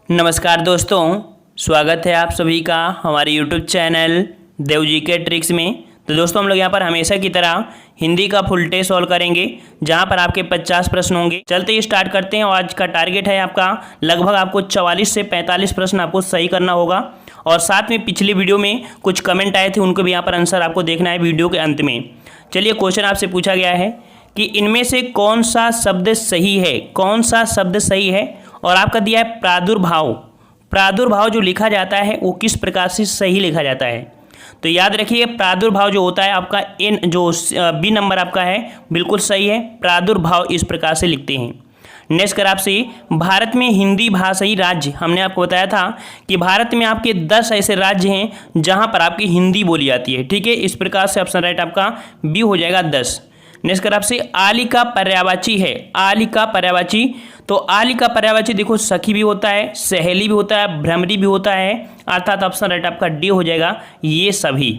नमस्कार दोस्तों, स्वागत है आप सभी का हमारे YouTube चैनल देव जी के ट्रिक्स में। तो दोस्तों हम लोग यहाँ पर हमेशा की तरह हिंदी का फुल टेस्ट सॉल्व करेंगे, जहाँ पर आपके 50 प्रश्न होंगे। चलते ही स्टार्ट करते हैं। और आज का टारगेट है आपका लगभग आपको 44 से 45 प्रश्न आपको सही करना होगा। और साथ में पिछली वीडियो में कुछ कमेंट आए थे, उनको भी यहाँ पर आंसर आपको देखना है वीडियो के अंत में। चलिए, क्वेश्चन आपसे पूछा गया है कि इनमें से कौन सा शब्द सही है, कौन सा शब्द सही है। और आपका दिया है प्रादुर्भाव। प्रादुर्भाव जो लिखा जाता है वो किस प्रकार से सही लिखा जाता है। तो याद रखिए, प्रादुर्भाव जो होता है आपका एन जो बी नंबर आपका है बिल्कुल सही है। प्रादुर्भाव इस प्रकार से लिखते हैं। नेक्स्ट कर आपसे, भारत में हिंदी भाषाई राज्य, हमने आपको बताया था कि भारत में आपके 10 ऐसे राज्य हैं जहां पर आपकी हिंदी बोली जाती है। ठीक है, इस प्रकार से ऑप्शन राइट आपका बी हो जाएगा 10। नेक्स्ट कर आपसे, आली का पर्यायवाची है। आली का पर्यायवाची, तो आली का पर्यायवाची देखो सखी भी होता है, सहेली भी होता है, भ्रमरी भी होता है, अर्थात ऑप्शन राइट आपका डी हो जाएगा ये सभी।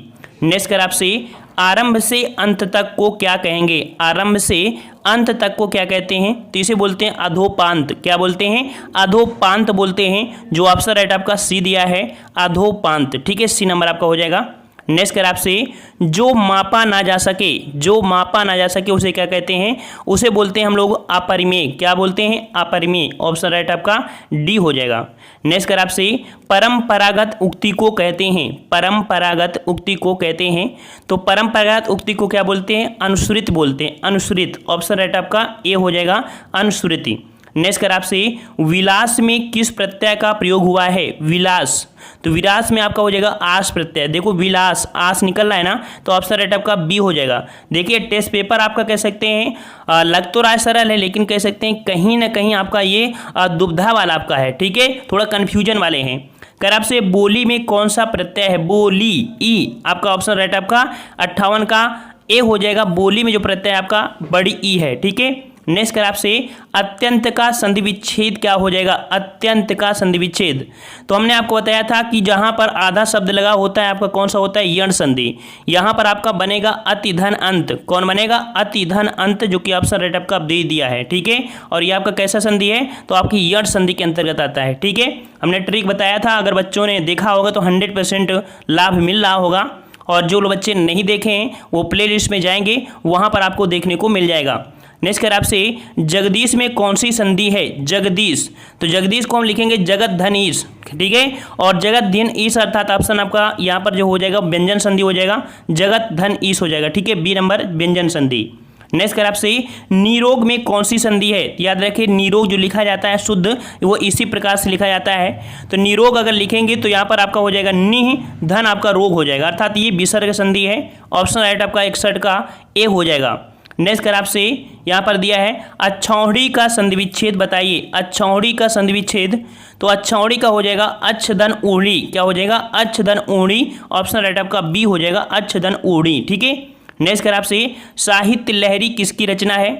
नेक्स्ट कर आपसे, आरंभ से अंत तक को क्या कहेंगे। आरंभ से अंत तक को क्या कहते हैं, तो इसे बोलते हैं अधोपांत। क्या बोलते हैं? अधोपांत बोलते हैं। जो ऑप्शन राइट आपका सी दिया है अधोपांत। ठीक है, सी नंबर आपका हो जाएगा। नेक्स्ट कर आपसे, जो मापा ना जा सके, जो मापा ना जा सके उसे क्या कहते हैं, उसे बोलते हैं हम लोग अपरिमेय। क्या बोलते हैं? अपरिमेय। ऑप्शन राइट आपका डी हो जाएगा। नेक्स्ट कर आपसे, परंपरागत उक्ति को कहते हैं। परंपरागत उक्ति को कहते हैं, तो परंपरागत उक्ति को क्या बोलते हैं? अनुसृत बोलते हैं। अनुसृत। ऑप्शन राइट आपका ए हो जाएगा अनुसृति। नेक्स्ट कर आपसे, विलास में किस प्रत्यय का प्रयोग हुआ है। विलास, तो विलास में आपका हो जाएगा आस प्रत्यय। देखो विलास आस निकल रहा है ना, तो ऑप्शन राइट आपका बी हो जाएगा। देखिए टेस्ट पेपर आपका कह सकते हैं लग तो रहा है सरल है, लेकिन कह सकते हैं कहीं ना कहीं आपका ये दुविधा वाला आपका है। ठीक है, थोड़ा कन्फ्यूजन वाले हैं। कर आपसे, बोली में कौन सा प्रत्यय है। बोली, ई आपका ऑप्शन राइट आपका 58 का ए हो जाएगा। बोली में जो प्रत्यय आपका बड़ी ई है। ठीक है। नेक्स्ट कर आपसे, अत्यंत का संधि विच्छेद क्या हो जाएगा। अत्यंत का संधि विच्छेद, तो हमने आपको बताया था कि जहां पर आधा शब्द लगा होता है आपका कौन सा होता है, यण संधि। यहां पर आपका बनेगा अति धन अंत। कौन बनेगा? अति धन अंत, जो कि ऑप्शन राइट आपका दे दिया है। ठीक है, और ये आपका कैसा संधि है, तो आपकी यण संधि के अंतर्गत आता है। ठीक है, हमने ट्रिक बताया था, अगर बच्चों ने देखा होगा तो 100% लाभ मिल रहा होगा। और जो लोग बच्चे नहीं देखे हैं वो प्ले लिस्ट में जाएंगे, वहां पर आपको देखने को मिल जाएगा। नेक्स्ट कर आपसे, जगदीश में कौन सी संधि है। जगदीश, तो जगदीश को हम लिखेंगे जगत धन ईश। ठीक है, और जगत धन ईश अर्थात ऑप्शन आपका यहाँ पर जो हो जाएगा व्यंजन संधि हो जाएगा, जगत धन ईश हो जाएगा। ठीक है, बी नंबर व्यंजन संधि। नेक्स्ट कर आपसे, निरोग में कौन सी संधि है। याद रखिए, निरोग जो लिखा जाता है शुद्ध, वो इसी प्रकार से लिखा जाता है। तो निरोग अगर लिखेंगे तो यहाँ पर आपका हो जाएगा निह धन आपका रोग हो जाएगा, अर्थात ये विसर्ग संधि है। ऑप्शन राइट आपका 61 का ए हो जाएगा। नेक्स्ट कर आपसे यहाँ पर दिया है, अक्षौहिणी का संधि विच्छेद बताइए। अक्षौहिणी का संधि विच्छेद, तो अक्षौहिणी का हो जाएगा अच्छ धन ऊढ़ी। क्या हो जाएगा? अच्छ धन ऊढ़ी। ऑप्शन राइट आपका बी हो जाएगा अच्छ धन ऊढ़ी। ठीक है। नेक्स्ट कर आपसे, साहित्य लहरी किसकी रचना है।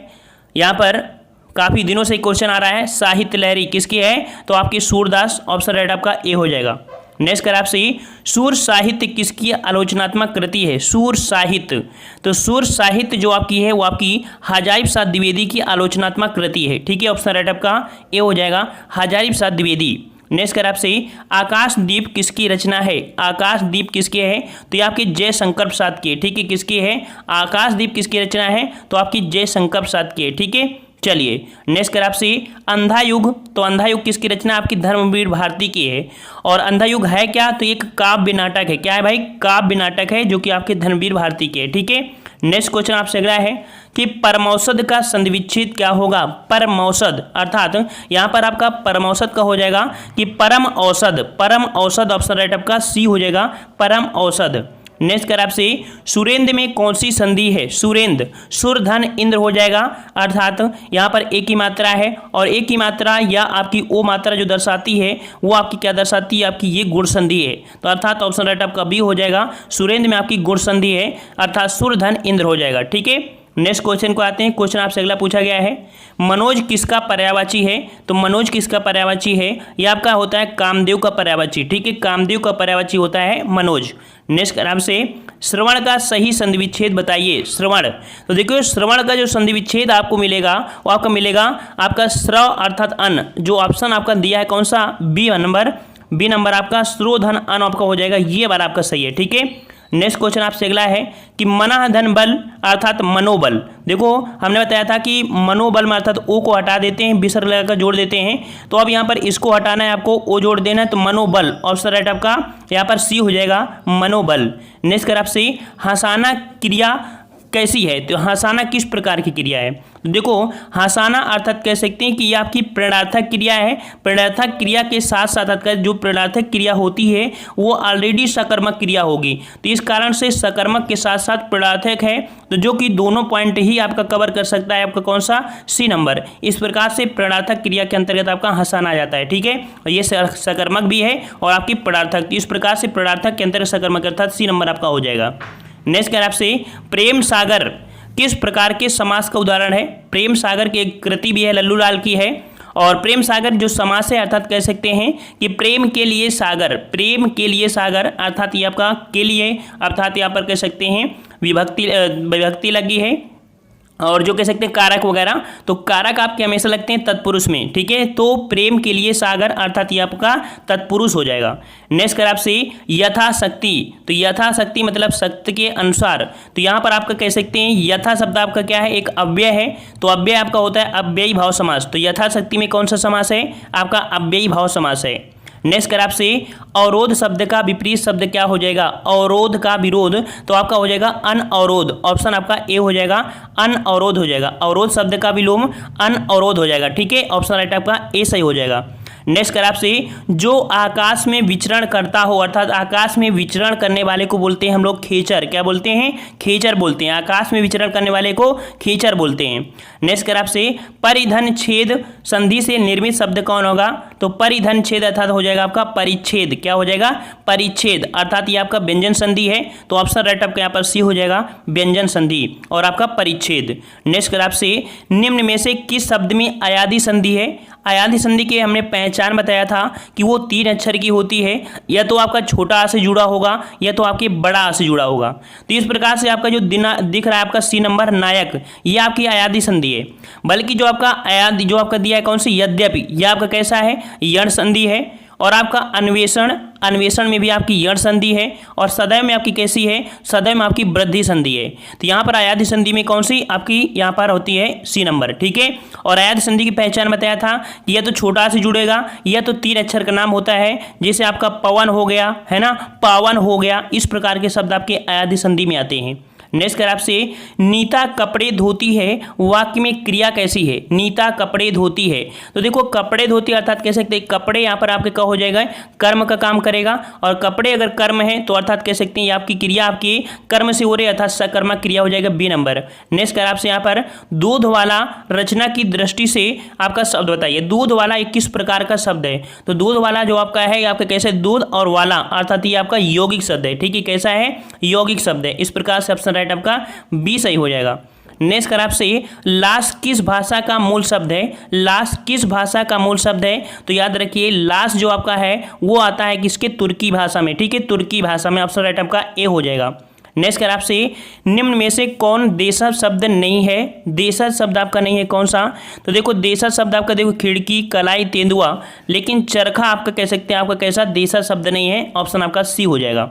यहाँ पर काफ़ी दिनों से क्वेश्चन आ रहा है, साहित्य लहरी किसकी है, तो आपकी सूरदास। ऑप्शन राइट आपका ए हो जाएगा। नेक्स्ट कर आपसे, सूर साहित्य किसकी आलोचनात्मक कृति है। सूर साहित्य, तो सूर साहित्य जो आपकी है वो आपकी हजारी प्रसाद द्विवेदी की आलोचनात्मक कृति है। ठीक है, ऑप्शन राइट आपका ए हो जाएगा हजारी प्रसाद द्विवेदी। नेक्स्ट कर आपसे, आकाशदीप किसकी रचना है। आकाशदीप किसकी है, तो ये आपकी जयशंकर प्रसाद की है। ठीक है, किसकी है? आकाशदीप किसकी रचना है, तो आपकी जयशंकर प्रसाद की है। ठीक है, चलिए नेक्स्ट कर आपसे, अंधा युग, तो अंधा युग किसकी रचना आपकी धर्मवीर भारती की है। और अंधा युग है क्या, तो एक काव्य नाटक है। क्या है भाई? काव्य नाटक है, जो कि आपके धर्मवीर भारती की है। ठीक है। नेक्स्ट क्वेश्चन आपसे अगला है कि परमौषध का संधि विच्छेद क्या होगा। परमौषध, अर्थात यहाँ पर आपका परमौषध का हो जाएगा कि परम औषध। परम औषध, ऑप्शन राइट आपका सी हो जाएगा परम औषध। नेक्स्ट कर आपसे, सुरेंद्र में कौन सी संधि है। सुरेंद्र, सुर धन इंद्र हो जाएगा, अर्थात यहाँ पर एक ही मात्रा है, और एक ही मात्रा या आपकी ओ मात्रा जो दर्शाती है वो आपकी क्या दर्शाती है, आपकी ये गुण संधि है। तो अर्थात ऑप्शन राइट आपका बी हो जाएगा, सुरेंद्र में आपकी गुण संधि है, अर्थात सुर धन इंद्र हो जाएगा। ठीक है। नेक्स्ट क्वेश्चन को आते हैं। क्वेश्चन आपसे अगला पूछा गया है, मनोज किसका पर्यायवाची है। तो मनोज किसका पर्यायवाची है, यह आपका होता है कामदेव का पर्यायवाची। ठीक है, कामदेव का पर्यायवाची होता है मनोज। नेक्स्ट आपसे, श्रवण का सही संधि विच्छेद बताइए। श्रवण, तो देखिए श्रवण का जो संधि विच्छेद आपको मिलेगा वो आपका मिलेगा आपका श्रव अर्थात अन, जो ऑप्शन आपका दिया है कौन सा, बी नंबर आपका श्रोधन अन आपका हो जाएगा, ये बार आपका सही है। ठीक है, नेक्स्ट क्वेश्चन आपसे अगला है कि मना धन बल अर्थात मनोबल। देखो हमने बताया था कि मनोबल में अर्थात ओ को हटा देते हैं, विसर्ग लगाकर जोड़ देते हैं, तो अब यहाँ पर इसको हटाना है आपको, ओ जोड़ देना है, तो मनोबल ऑप्शन राइट आपका यहाँ पर सी हो जाएगा, मनोबल। नेक्स्ट कर आपसे हंसाना क्रिया कैसी है, तो हंसाना किस प्रकार की क्रिया है, तो देखो हंसाना अर्थात कह सकते हैं कि ये आपकी प्रेरणार्थक क्रिया है। प्रेरणार्थक क्रिया के साथ साथ अर्थात जो प्रेरणार्थक क्रिया होती है वो ऑलरेडी सकर्मक क्रिया होगी, तो इस कारण से सकर्मक के साथ साथ प्रेरणार्थक है, तो जो कि दोनों पॉइंट ही आपका कवर कर सकता है, आपका कौन सा, सी नंबर। इस प्रकार से प्रेरणार्थक क्रिया के अंतर्गत आपका हंसाना आ जाता है। ठीक है, और ये सकर्मक भी है और आपकी प्रेरणार्थक, इस प्रकार से प्रेरणार्थक के अंतर्गत सकर्मक अर्थात सी नंबर आपका हो जाएगा। नेक्स्ट कर आपसे प्रेम सागर किस प्रकार के समास का उदाहरण है। प्रेम सागर की एक कृति भी है, लल्लू लाल की है, और प्रेम सागर जो समास है अर्थात कह सकते हैं कि प्रेम के लिए सागर, प्रेम के लिए सागर अर्थात ये आपका के लिए अर्थात यहाँ पर कह सकते हैं विभक्ति लगी है, और जो कह सकते हैं कारक वगैरह, तो कारक आपके हमेशा लगते हैं तत्पुरुष में। ठीक है, तो प्रेम के लिए सागर अर्थात ये आपका तत्पुरुष हो जाएगा। नेक्स्ट कर आपसे यथाशक्ति, तो यथाशक्ति मतलब शक्ति के अनुसार, तो यहाँ पर आपका कह सकते हैं यथा शब्द आपका क्या है, एक अव्यय है, तो अव्यय आपका होता है अव्ययी भाव समास, तो यथाशक्ति में कौन सा समास है, आपका अव्ययी भाव समास है। नेक्स्ट कर आपसे अवरोध शब्द का विपरीत शब्द क्या हो जाएगा, अवरोध का विरोध, तो आपका हो जाएगा अनअवरोध, ऑप्शन आपका ए हो जाएगा, अनअवरोध हो जाएगा, अवरोध शब्द का विलोम अनअवरोध हो जाएगा। ठीक है, ऑप्शन राइट आपका ए सही हो जाएगा। नेक्स्ट कर आपसे जो आकाश में विचरण करता हो अर्थात आकाश में विचरण करने वाले को बोलते हैं हम लोग खेचर, क्या बोलते हैं, खेचर बोलते हैं, आकाश में विचरण करने वाले को खेचर बोलते हैं। नेक्स्ट कर आपसे परिधन छेद संधि से निर्मित शब्द कौन होगा, तो परिधन छेद अर्थात हो जाएगा आपका परिच्छेद, क्या हो जाएगा, परिच्छेद अर्थात ये आपका व्यंजन संधि है, तो ऑप्शन राइट आपका यहाँ पर सी हो जाएगा, व्यंजन संधि और आपका परिच्छेद। नेक्स्ट कर आपसे निम्न में से किस शब्द में अयादि संधि है। अयादि संधि के हमने पहचान बताया था कि वो 3 अक्षर की होती है, या तो आपका छोटा आ से जुड़ा होगा या तो आपके बड़ा आ से जुड़ा होगा, तो इस प्रकार से आपका जो दिख रहा है आपका सी नंबर नायक, ये आपकी अयादि संधि है। बल्कि जो आपका अयादि जो आपका दिया है कौन सी, यद्यपि, यह आपका कैसा है, यण संधि है, और आपका अन्वेषण में भी आपकी यण संधि है, और सदैव में आपकी कैसी है, सदैव में आपकी वृद्धि संधि है। तो यहाँ पर अयादि संधि में कौन सी आपकी यहाँ पर होती है, सी नंबर। ठीक है, और अयादि संधि की पहचान बताया था कि यह तो छोटा से जुड़ेगा, यह तो 3 अक्षर का नाम होता है, जैसे आपका पवन हो गया है ना, पावन हो गया, इस प्रकार के शब्द आपके अयादि संधि में आते हैं। नेक्स्ट कर आपसे नीता कपड़े धोती है वाक्य में क्रिया कैसी है, नीता कपड़े धोती है, तो देखो कपड़े धोती अर्थात कह सकते हैं कपड़े यहाँ पर आपके क्या हो जाएगा, कर्म का काम करेगा, और कपड़े अगर कर्म है तो अर्थात कह सकते हैं ये आपकी क्रिया आपकी कर्म से हो रही है अर्थात सकर्मक क्रिया हो जाएगा, बी नंबर। नेक्स्ट कर आपसे यहाँ पर दूध वाला रचना की दृष्टि से आपका शब्द बताइए। दूध वाला एक किस प्रकार का शब्द है, तो दूध वाला जो आपका है आपका कैसे, दूध और वाला अर्थात ये आपका यौगिक शब्द है। ठीक है, कैसा है, यौगिक शब्द है, इस प्रकार से ऑप्शन राइट आपका बी सही हो जाएगा। नेक्स्ट कर आपसे लाश किस भाषा का मूल शब्द है, लाश किस भाषा का मूल शब्द है, तो याद रखिए लाश जो आपका है वो आता है किसके, तुर्की भाषा में। ठीक है, तुर्की भाषा में, ऑप्शन राइट आपका ए हो जाएगा। नेक्स्ट कर आपसे निम्न में से कौन देशज शब्द नहीं है, देशज शब्द आपका नहीं है कौन सा, तो देखो देशज शब्द आपका देखो खिड़की, कलाई, तेंदुआ, लेकिन चरखा आपका कह सकते हैं आपका कैसा, देशज शब्द नहीं है, ऑप्शन आपका सी हो जाएगा।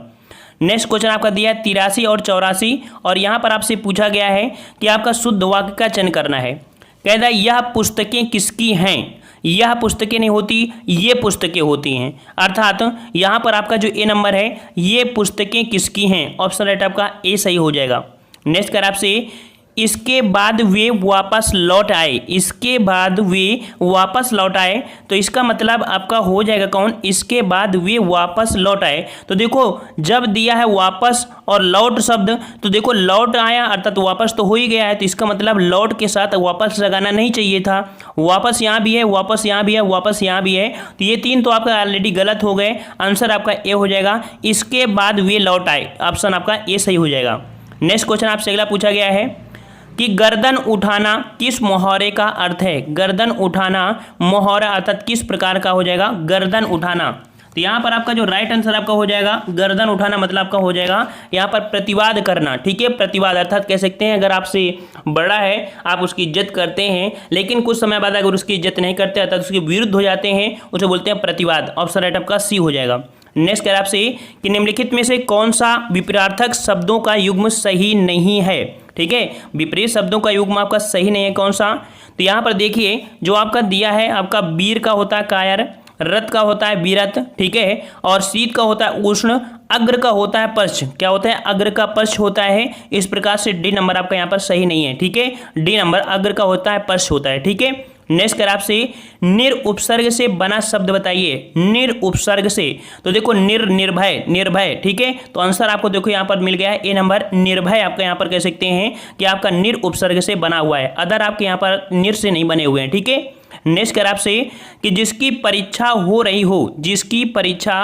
नेक्स्ट क्वेश्चन आपका दिया है 83 और 84, और यहाँ पर आपसे पूछा गया है कि आपका शुद्ध वाक्य का चयन करना है। कहता है यह पुस्तकें किसकी हैं, यह पुस्तकें नहीं होती, ये पुस्तकें होती हैं, अर्थात यहाँ पर आपका जो ए नंबर है ये पुस्तकें किसकी हैं, ऑप्शन राइट आपका ए सही हो जाएगा। नेक्स्ट कर आपसे इसके बाद वे वापस लौट आए, इसके बाद वे वापस लौट आए, तो इसका मतलब आपका हो जाएगा कौन, इसके बाद वे वापस लौट आए। तो देखो जब दिया है वापस और लौट शब्द, तो देखो लौट आया अर्थात वापस तो हो ही गया है, तो इसका मतलब लौट के साथ वापस लगाना नहीं चाहिए था। वापस यहाँ भी है, वापस यहाँ भी है, वापस यहाँ भी है, तो ये 3 तो आपका ऑलरेडी गलत हो गए, आंसर आपका ए हो जाएगा, इसके बाद वे लौट आए, ऑप्शन आपका ए सही हो जाएगा। नेक्स्ट क्वेश्चन आपसे अगला पूछा गया है कि गर्दन उठाना किस मुहावरे का अर्थ है, गर्दन उठाना मुहावरा अर्थात किस प्रकार का हो जाएगा, गर्दन उठाना, तो यहाँ पर आपका जो राइट आंसर आपका हो जाएगा गर्दन उठाना, मतलब आपका हो जाएगा यहाँ पर प्रतिवाद करना। ठीक है, प्रतिवाद अर्थात कह सकते हैं अगर आपसे बड़ा है आप उसकी इज्जत करते हैं, लेकिन कुछ समय बाद अगर उसकी इज्जत नहीं करते अर्थात उसके विरुद्ध हो जाते हैं, उसे बोलते हैं प्रतिवाद। ऑप्शन राइट आपका सी हो जाएगा। नेक्स्ट कह आपसे कि निम्नलिखित में से कौन सा विपरीतार्थक शब्दों का युग्म सही नहीं है। ठीक है, विपरीत शब्दों का युग्म आपका सही नहीं है कौन सा। तो यहाँ पर देखिए जो आपका दिया है, आपका वीर का होता है कायर, रथ का होता है वीरत, ठीक है, और शीत का होता है उष्ण, अग्र का होता है पर्श। क्या होता है? अग्र का पर्श होता है। इस प्रकार से डी नंबर आपका यहाँ पर सही नहीं है। ठीक है, डी नंबर अग्र का होता है, पर्श होता है। ठीक है, नेक्स्ट कर आपसे निर उपसर्ग से बना शब्द बताइए। निर उपसर्ग से, तो देखो निर्भय, निर्भय। ठीक है, तो आंसर आपको देखो यहाँ पर मिल गया है ए नंबर, निर्भय आपका यहाँ पर कह सकते हैं कि आपका निर उपसर्ग से बना हुआ है, अदर आपके यहाँ पर निर से नहीं बने हुए हैं। ठीक है, नेक्स्ट कर आपसे कि जिसकी परीक्षा हो रही हो, जिसकी परीक्षा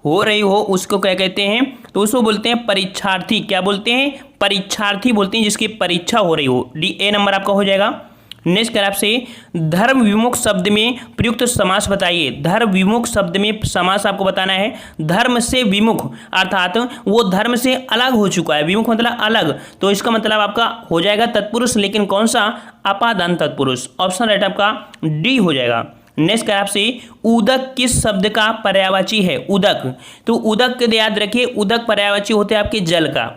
हो रही हो उसको क्या कहते हैं? तो उसको बोलते हैं परीक्षार्थी। क्या बोलते हैं? परीक्षार्थी बोलते हैं जिसकी परीक्षा हो रही हो। डी ए नंबर आपका हो जाएगा। नेक्स्ट कर आपसे धर्म विमुख शब्द में प्रयुक्त समास बताइए। धर्म विमुख शब्द में समास आपको बताना है। धर्म से विमुख अर्थात वो धर्म से अलग हो चुका है, विमुख मतलब अलग, तो इसका मतलब आपका हो जाएगा तत्पुरुष, लेकिन कौन सा? अपादान तत्पुरुष। ऑप्शन राइट आपका डी हो जाएगा। नेक्स्ट कर आपसे उदक किस शब्द का पर्यायवाची है? उदक, तो उदक याद रखिए, उदक पर्यायवाची होते हैं आपके जल का।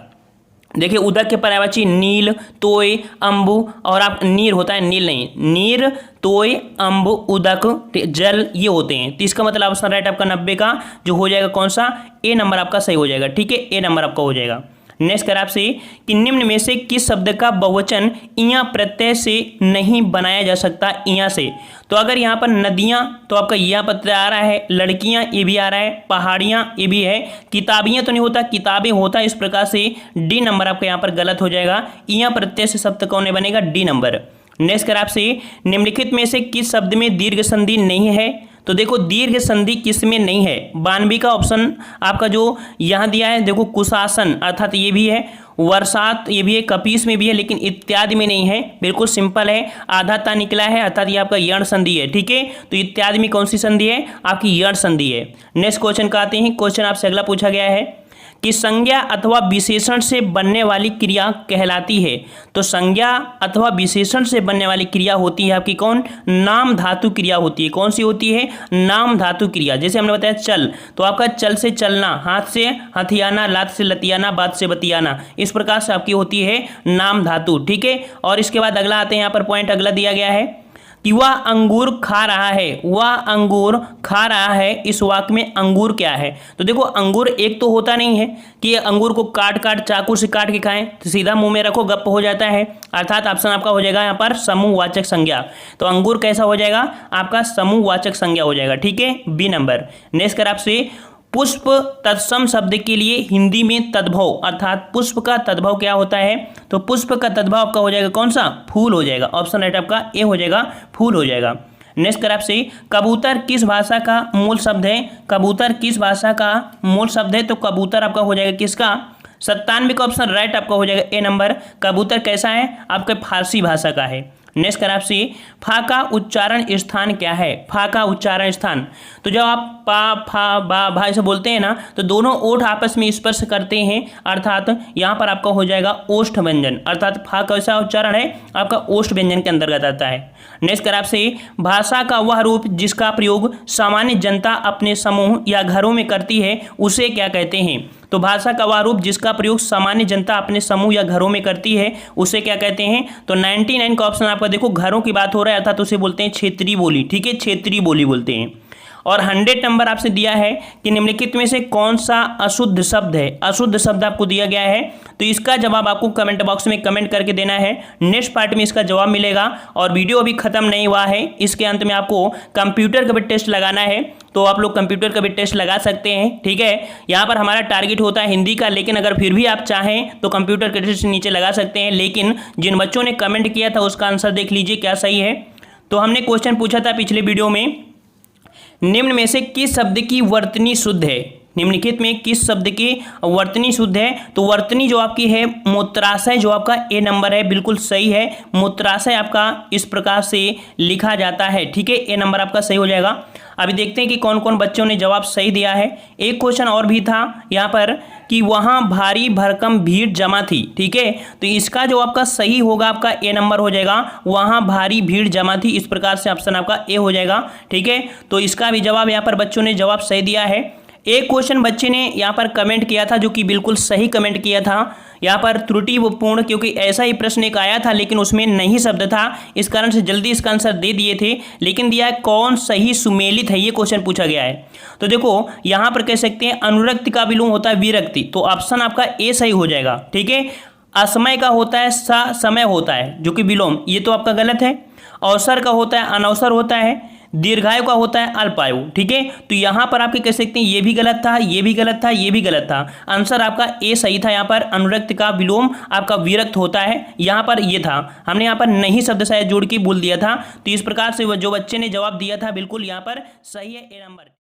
देखिए उदक के पर्यायवाची नील, तोय, अम्बु, और आप नीर होता है, नील नहीं, नीर, तोय, अम्बु, उदक, जल, ये होते हैं। तो इसका मतलब ऑप्शन राइट आपका 90 का जो हो जाएगा कौन सा? ए नंबर आपका सही हो जाएगा। ठीक है, ए नंबर आपका हो जाएगा। नेक्स्ट कर आपसे कि निम्न में से किस शब्द का बहुवचन इया प्रत्यय से नहीं बनाया जा सकता? इया से, तो अगर यहाँ पर नदियाँ तो आपका यह प्रत्यय आ रहा है, लड़कियाँ ये भी आ रहा है, पहाड़ियाँ ये भी है, किताबियाँ तो नहीं होता, किताबें होता है। इस प्रकार से डी नंबर आपका यहाँ पर गलत हो जाएगा। इया प्रत्यय से शब्द कौन बनेगा? D number. नेक्स्ट कर आपसे निम्नलिखित में से किस शब्द में दीर्घ संधि नहीं है? तो देखो दीर्घ संधि किस में नहीं है? 92 का ऑप्शन आपका जो यहाँ दिया है, देखो कुशासन अर्थात ये भी है, वर्षात ये भी है, कपीस में भी है, लेकिन इत्यादि में नहीं है। बिल्कुल सिंपल है, आधा ता निकला है अर्थात ये आपका यण संधि है। ठीक है, तो इत्यादि में कौन सी संधि है? आपकी यण संधि है। नेक्स्ट क्वेश्चन का आते हैं। क्वेश्चन आपसे अगला पूछा गया है कि संज्ञा अथवा विशेषण से बनने वाली क्रिया कहलाती है। तो संज्ञा अथवा विशेषण से बनने वाली क्रिया होती है आपकी कौन? नाम धातु क्रिया होती है। कौन सी होती है? नाम धातु क्रिया। जैसे हमने बताया चल, तो आपका चल से चलना, हाथ से हथियाना, लात से लतियाना, बात से बतियाना, इस प्रकार से आपकी होती है नाम धातु। ठीक है, और इसके बाद अगला आते हैं, यहाँ पर पॉइंट अगला दिया गया है कि वह अंगूर खा रहा है। वह अंगूर खा रहा है, इस वाक्य में अंगूर क्या है? तो देखो अंगूर एक तो होता नहीं है कि अंगूर को काट काट चाकू से काट के खाएं, तो सीधा मुंह में रखो गप हो जाता है, अर्थात ऑप्शन आपका हो जाएगा यहाँ पर समूहवाचक संज्ञा। तो अंगूर कैसा हो जाएगा? आपका समूहवाचक संज्ञा हो जाएगा। ठीक है, बी नंबर। नेक्स्ट कर आपसे पुष्प तत्सम शब्द के लिए हिंदी में तद्भव अर्थात पुष्प का तद्भव क्या होता है? तो पुष्प का तद्भव आपका हो जाएगा कौन सा? फूल हो जाएगा। ऑप्शन राइट आपका ए हो जाएगा, फूल हो जाएगा। नेक्स्ट कर आपसे कबूतर किस भाषा का मूल शब्द है? कबूतर किस भाषा का मूल शब्द है? तो कबूतर आपका हो जाएगा किसका? 97 का ऑप्शन राइट आपका हो जाएगा ए नंबर। कबूतर कैसा है? आपके फारसी भाषा का है। नेक्स्ट कर आपसे फा का उच्चारण स्थान क्या है? फा का उच्चारण स्थान, तो जब आप पा, फा, बा, भा ऐसे बोलते हैं ना, तो दोनों ओठ आपस में स्पर्श करते हैं, अर्थात यहाँ पर आपका हो जाएगा ओष्ठ व्यंजन, अर्थात फा कैसा उच्चारण है? आपका ओष्ठ व्यंजन के अंतर्गत आता है। नेक्स्ट कर आपसे भाषा का वह रूप जिसका प्रयोग सामान्य जनता अपने समूह या घरों में करती है, उसे क्या कहते हैं? तो भाषा का वह रूप जिसका प्रयोग सामान्य जनता अपने समूह या घरों में करती है, उसे क्या कहते हैं? तो 99 का ऑप्शन आपका देखो घरों की बात हो रहा है, अर्थात उसे बोलते हैं क्षेत्रीय बोली। ठीक है, क्षेत्रीय बोली बोलते हैं। और 100 नंबर आपसे दिया है कि निम्नलिखित में से कौन सा अशुद्ध शब्द है? अशुद्ध शब्द आपको दिया गया है, तो इसका जवाब आपको कमेंट बॉक्स में कमेंट करके देना है। नेक्स्ट पार्ट में इसका जवाब मिलेगा। और वीडियो अभी खत्म नहीं हुआ है, इसके अंत में आपको कंप्यूटर का भी टेस्ट लगाना है, तो आप लोग कंप्यूटर का भी टेस्ट लगा सकते हैं। ठीक है, यहाँ पर हमारा टारगेट होता है हिंदी का, लेकिन अगर फिर भी आप चाहें तो कंप्यूटर का टेस्ट नीचे लगा सकते हैं। लेकिन जिन बच्चों ने कमेंट किया था उसका आंसर देख लीजिए क्या सही है। तो हमने क्वेश्चन पूछा था पिछले वीडियो में, निम्न में से किस शब्द की वर्तनी शुद्ध है? निम्नलिखित में किस शब्द की वर्तनी शुद्ध है? तो वर्तनी जो आपकी है मूत्राशय, जो आपका ए नंबर है, बिल्कुल सही है। मूत्राशय आपका इस प्रकार से लिखा जाता है। ठीक है, ए नंबर आपका सही हो जाएगा। अभी देखते हैं कि कौन कौन बच्चों ने जवाब सही दिया है। एक क्वेश्चन और भी था यहाँ पर कि वहाँ भारी भरकम भीड़ जमा थी, ठीक है, तो इसका जो आपका सही होगा आपका ए नंबर हो जाएगा, वहाँ भारी भीड़ जमा थी, इस प्रकार से ऑप्शन आपका ए हो जाएगा, ठीक है। तो इसका भी जवाब यहाँ पर बच्चों ने जवाब सही दिया है। एक क्वेश्चन बच्चे ने यहाँ पर कमेंट किया था जो कि बिल्कुल सही कमेंट किया था, यहाँ पर त्रुटिपूर्ण, क्योंकि ऐसा ही प्रश्न एक आया था लेकिन उसमें नहीं शब्द था, इस कारण से जल्दी इसका आंसर दे दिए थे, लेकिन दिया है कौन सही सुमेलित है, ये क्वेश्चन पूछा गया है। तो देखो यहाँ पर कह सकते हैं अनुरक्ति का विलोम होता है विरक्ति, तो ऑप्शन आपका ए सही हो जाएगा, ठीक है। असमय का होता है समय होता है जो कि विलोम, ये तो आपका गलत है। अवसर का होता है अनवसर होता है। दीर्घायु का होता है अल्पायु, ठीक है। तो यहाँ पर आपके कह सकते हैं ये भी गलत था, ये भी गलत था, ये भी गलत था। आंसर आपका ए सही था। यहाँ पर अनुरक्त का विलोम आपका विरक्त होता है, यहाँ पर ये था, हमने यहाँ पर नहीं शब्द शायद जोड़ के बोल दिया था। तो इस प्रकार से जो बच्चे ने जवाब दिया था बिल्कुल यहाँ पर सही है, ए नंबर।